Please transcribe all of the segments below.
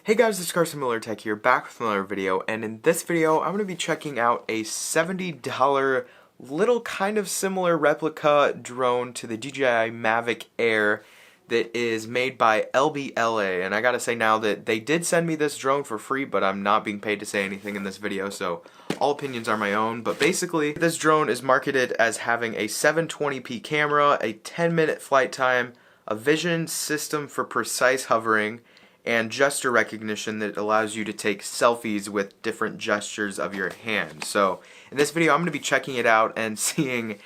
Hey guys, it's Carson Miller Tech here, back with another video, and in this video I'm going to be checking out a $70 little kind of similar replica drone to the DJI Mavic Air that is made by LBLA, and I gotta say now that they did send me this drone for free, but I'm not being paid to say anything in this video, so all opinions are my own. But basically, this drone is marketed as having a 720p camera, a 10-minute flight time, a vision system for precise hovering, and gesture recognition that allows you to take selfies with different gestures of your hand. So in this video I'm going to be checking it out and seeing,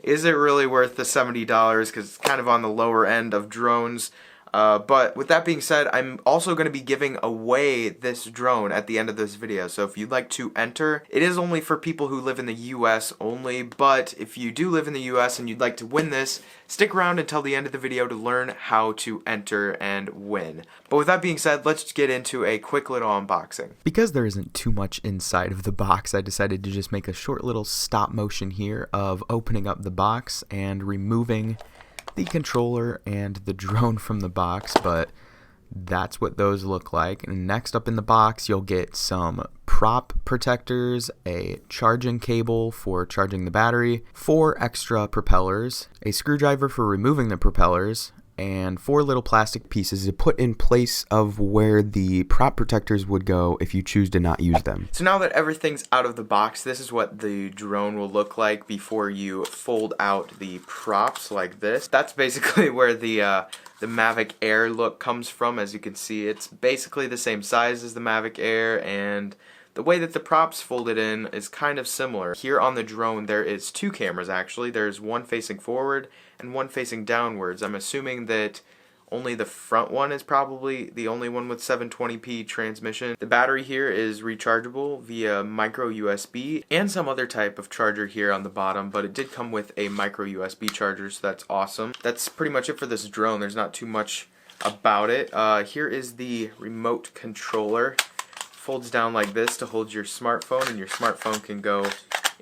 is it really worth the $70, because it's kind of on the lower end of drones. But with that being said, I'm also going to be giving away this drone at the end of this video. So if you'd like to enter, it is only for people who live in the US only, but if you do live in the US and you'd like to win this, stick around until the end of the video to learn how to enter and win. But with that being said, let's get into a quick little unboxing. Because there isn't too much inside of the box, I decided to just make a short little stop motion here of opening up the box and removing the controller and the drone from the box, but that's what those look like. And next up in the box you'll get some prop protectors, a charging cable for charging the battery, 4 extra propellers, a screwdriver for removing the propellers, and 4 little plastic pieces to put in place of where the prop protectors would go if you choose to not use them. So now that everything's out of the box, this is what the drone will look like before you fold out the props like this. That's basically where the Mavic Air look comes from. As you can see, it's basically the same size as the Mavic Air, and the way that the props folded in is kind of similar. Here on the drone there is 2 cameras actually. There's one facing forward and one facing downwards. I'm assuming that only the front one is probably the only one with 720p transmission. The battery here is rechargeable via micro USB and some other type of charger here on the bottom, but it did come with a micro USB charger, so that's awesome. That's pretty much it for this drone. There's not too much about it. Here is the remote controller. Folds down like this to hold your smartphone, and your smartphone can go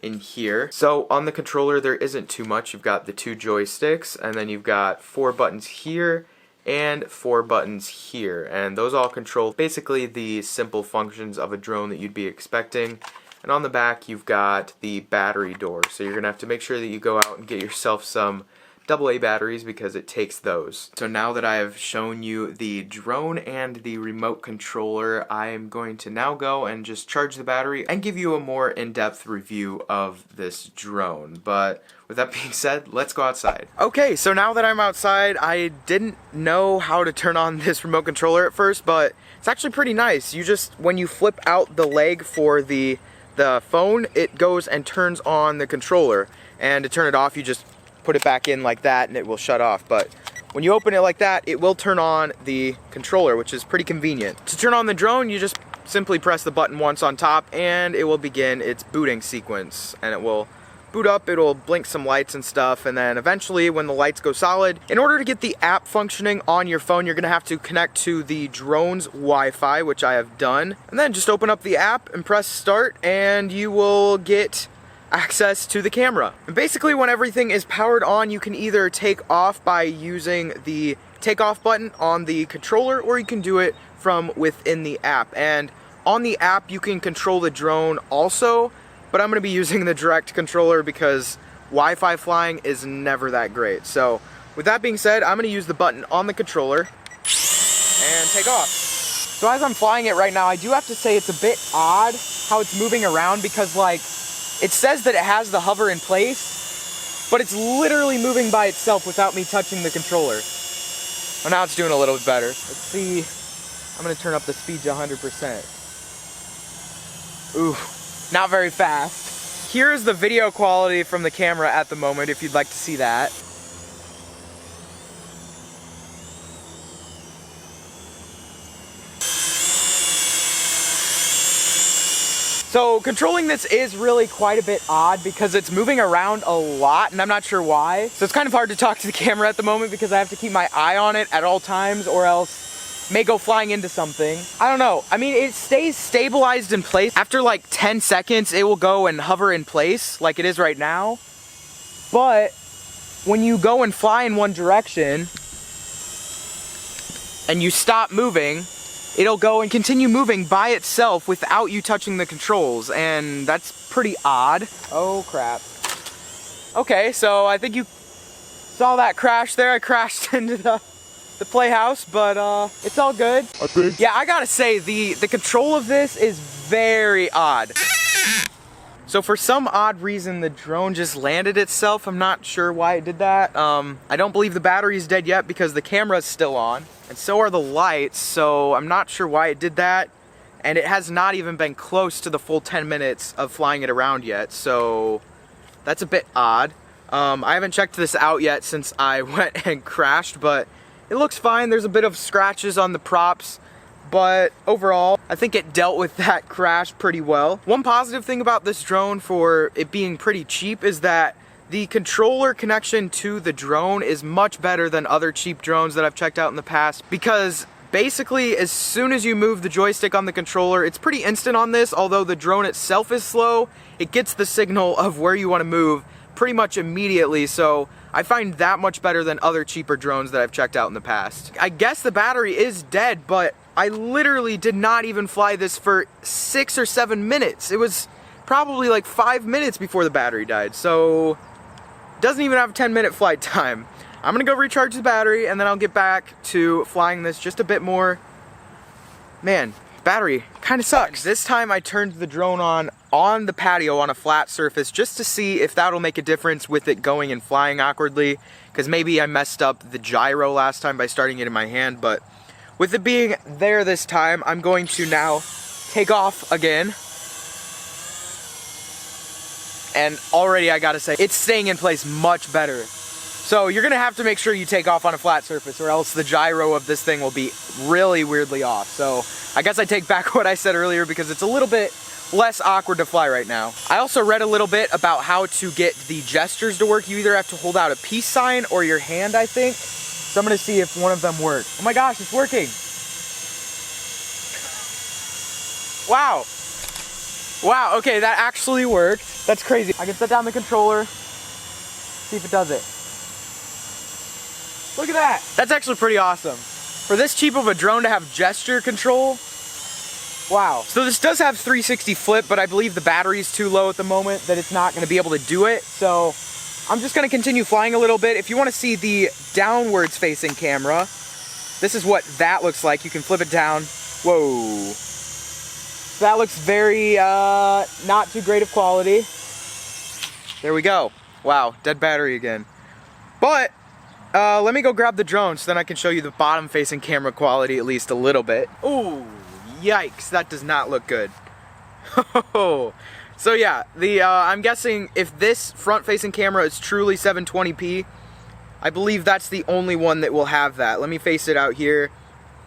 in here. So on the controller there isn't too much. You've got the 2 joysticks, and then you've got 4 buttons here and 4 buttons here, and those all control basically the simple functions of a drone that you'd be expecting. And on the back you've got the battery door, so you're gonna have to make sure that you go out and get yourself some AA batteries because it takes those. So now that I have shown you the drone and the remote controller, I am going to now go and just charge the battery and give you a more in-depth review of this drone. But with that being said, let's go outside. Okay, so now that I'm outside, I didn't know how to turn on this remote controller at first, but it's actually pretty nice. You just, when you flip out the leg for the phone, it goes and turns on the controller. And to turn it off, you just put it back in like that and it will shut off. But when you open it like that, it will turn on the controller, which is pretty convenient. To turn on the drone, you just simply press the button once on top and it will begin its booting sequence, and it will boot up, it'll blink some lights and stuff, and then eventually when the lights go solid, in order to get the app functioning on your phone, you're gonna have to connect to the drone's Wi-Fi, which I have done, and then just open up the app and press start and you will get access to the camera. And basically when everything is powered on, you can either take off by using the takeoff button on the controller, or you can do it from within the app. And on the app you can control the drone also, but I'm going to be using the direct controller because Wi-Fi flying is never that great. So with that being said, I'm going to use the button on the controller and take off. So as I'm flying it right now, I do have to say it's a bit odd how it's moving around, because like it says that it has the hover in place, but it's literally moving by itself without me touching the controller. Well, now it's doing a little bit better. Let's see. I'm going to turn up the speed to 100%. Ooh, not very fast. Here's the video quality from the camera at the moment, if you'd like to see that. So controlling this is really quite a bit odd because it's moving around a lot and I'm not sure why. So it's kind of hard to talk to the camera at the moment because I have to keep my eye on it at all times, or else it may go flying into something. I don't know. I mean, it stays stabilized in place. After like 10 seconds, it will go and hover in place like it is right now. But when you go and fly in one direction and you stop moving, it'll go and continue moving by itself without you touching the controls, and that's pretty odd. Oh crap. Okay, so I think you saw that crash there. I crashed into the playhouse, but it's all good. I think. Yeah, I gotta say, the control of this is very odd. So for some odd reason, the drone just landed itself. I'm not sure why it did that. I don't believe the battery is dead yet because the camera is still on, and so are the lights, so I'm not sure why it did that. And it has not even been close to the full 10 minutes of flying it around yet, so that's a bit odd. I haven't checked this out yet since I went and crashed, but it looks fine. There's a bit of scratches on the props, but overall, I think it dealt with that crash pretty well. One positive thing about this drone for it being pretty cheap is that the controller connection to the drone is much better than other cheap drones that I've checked out in the past, because basically as soon as you move the joystick on the controller, it's pretty instant on this. Although the drone itself is slow, it gets the signal of where you want to move pretty much immediately, so I find that much better than other cheaper drones that I've checked out in the past. I guess the battery is dead, but I literally did not even fly this for 6 or 7 minutes. It was probably like 5 minutes before the battery died, so it doesn't even have a 10-minute flight time. I'm gonna go recharge the battery and then I'll get back to flying this just a bit more. Man, battery kind of sucks. This time I turned the drone on the patio on a flat surface just to see if that'll make a difference with it going and flying awkwardly, because maybe I messed up the gyro last time by starting it in my hand. But with it being there this time, I'm going to now take off again. And already I gotta say, it's staying in place much better. So you're gonna have to make sure you take off on a flat surface, or else the gyro of this thing will be really weirdly off. So I guess I take back what I said earlier, because it's a little bit less awkward to fly right now. I also read a little bit about how to get the gestures to work. You either have to hold out a peace sign or your hand, I think. So I'm gonna see if one of them work. Oh my gosh, it's working. Wow. Wow, okay, that actually worked. That's crazy. I can set down the controller, see if it does it. Look at that. That's actually pretty awesome. For this cheap of a drone to have gesture control, wow. So this does have 360 flip, but I believe the battery is too low at the moment that it's not gonna be able to do it. So I'm just gonna continue flying a little bit. If you wanna see the downwards facing camera, this is what that looks like. You can flip it down. Whoa. That looks very, not too great of quality. There we go. Wow, dead battery again. But, let me go grab the drone so then I can show you the bottom facing camera quality at least a little bit. Ooh, yikes, that does not look good. So yeah, I'm guessing if this front facing camera is truly 720p, I believe that's the only one that will have that. Let me face it out here.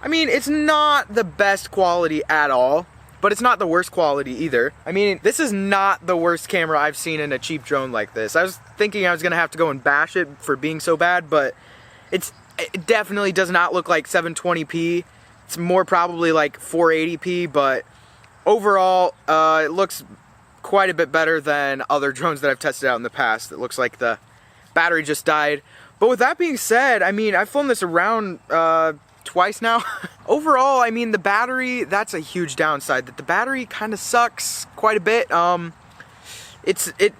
I mean, it's not the best quality at all, but it's not the worst quality either. I mean, this is not the worst camera I've seen in a cheap drone like this. I was thinking I was gonna have to go and bash it for being so bad, but it definitely does not look like 720p. It's more probably like 480p, but overall, it looks quite a bit better than other drones that I've tested out in the past. It looks like the battery just died. But with that being said, I mean, I've flown this around twice now. Overall, I mean, the battery, that's a huge downside, that the battery kind of sucks quite a bit.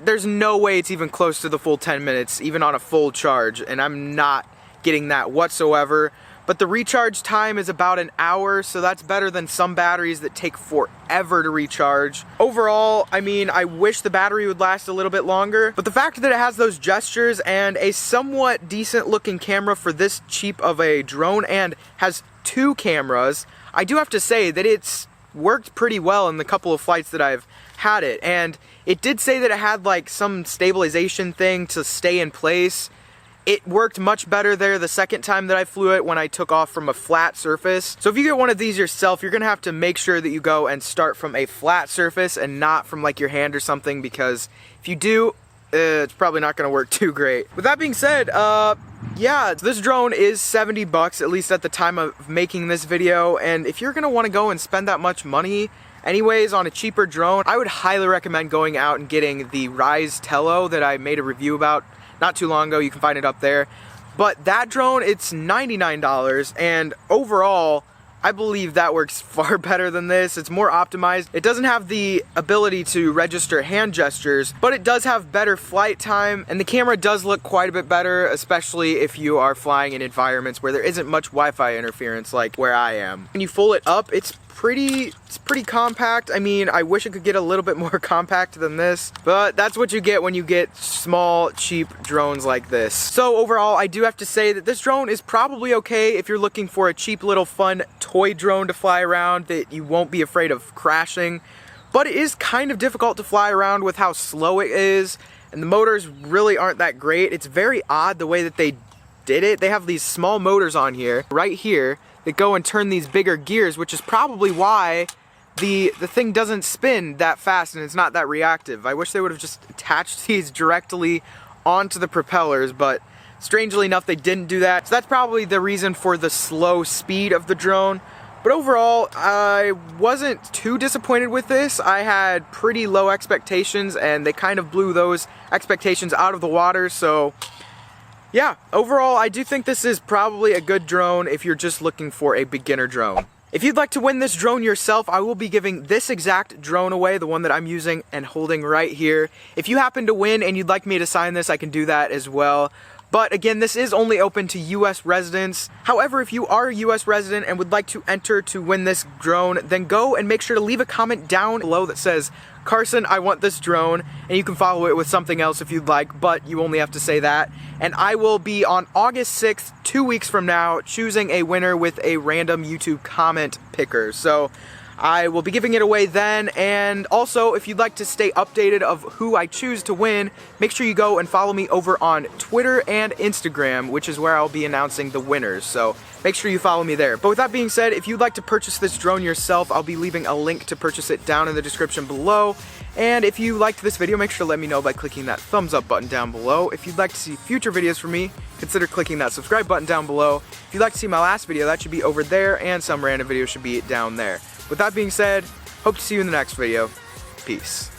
There's no way it's even close to the full 10 minutes, even on a full charge, and I'm not getting that whatsoever. But the recharge time is about an hour, so that's better than some batteries that take forever to recharge. Overall, I mean, I wish the battery would last a little bit longer, but the fact that it has those gestures and a somewhat decent looking camera for this cheap of a drone and has 2 cameras, I do have to say that it's worked pretty well in the couple of flights that I've had it. And it did say that it had like some stabilization thing to stay in place. It worked much better there the second time that I flew it when I took off from a flat surface. So if you get one of these yourself, you're gonna have to make sure that you go and start from a flat surface and not from like your hand or something, because if you do, it's probably not gonna work too great. With that being said, yeah, this drone is 70 bucks, at least at the time of making this video, and if you're gonna wanna go and spend that much money anyways on a cheaper drone, I would highly recommend going out and getting the Rise Tello that I made a review about not too long ago. You can find it up there. But that drone, it's $99, and overall, I believe that works far better than this. It's more optimized. It doesn't have the ability to register hand gestures, but it does have better flight time, and the camera does look quite a bit better, especially if you are flying in environments where there isn't much Wi-Fi interference like where I am. When you fold it up, it's pretty compact. I mean, I wish it could get a little bit more compact than this, but that's what you get when you get small, cheap drones like this. So overall, I do have to say that this drone is probably okay if you're looking for a cheap little fun toy drone to fly around that you won't be afraid of crashing, but it is kind of difficult to fly around with how slow it is, and the motors really aren't that great. It's very odd the way that they did it. They have these small motors on here, right here, that go and turn these bigger gears, which is probably why the thing doesn't spin that fast and it's not that reactive. I wish they would have just attached these directly onto the propellers, but strangely enough they didn't do that. So that's probably the reason for the slow speed of the drone. But overall, I wasn't too disappointed with this. I had pretty low expectations and they kind of blew those expectations out of the water, so yeah, overall, I do think this is probably a good drone if you're just looking for a beginner drone. If you'd like to win this drone yourself, I will be giving this exact drone away, the one that I'm using and holding right here. If you happen to win and you'd like me to sign this, I can do that as well. But again, this is only open to US residents. However, if you are a US resident and would like to enter to win this drone, then go and make sure to leave a comment down below that says, "Carson, I want this drone," and you can follow it with something else if you'd like, but you only have to say that. And I will be on August 6th, 2 weeks from now, choosing a winner with a random YouTube comment picker. So I will be giving it away then, and also if you'd like to stay updated of who I choose to win, make sure you go and follow me over on Twitter and Instagram, which is where I'll be announcing the winners, so make sure you follow me there. But with that being said, if you'd like to purchase this drone yourself, I'll be leaving a link to purchase it down in the description below. And if you liked this video, make sure to let me know by clicking that thumbs up button down below. If you'd like to see future videos from me, consider clicking that subscribe button down below. If you'd like to see my last video, that should be over there, and some random video should be down there. With that being said, hope to see you in the next video. Peace.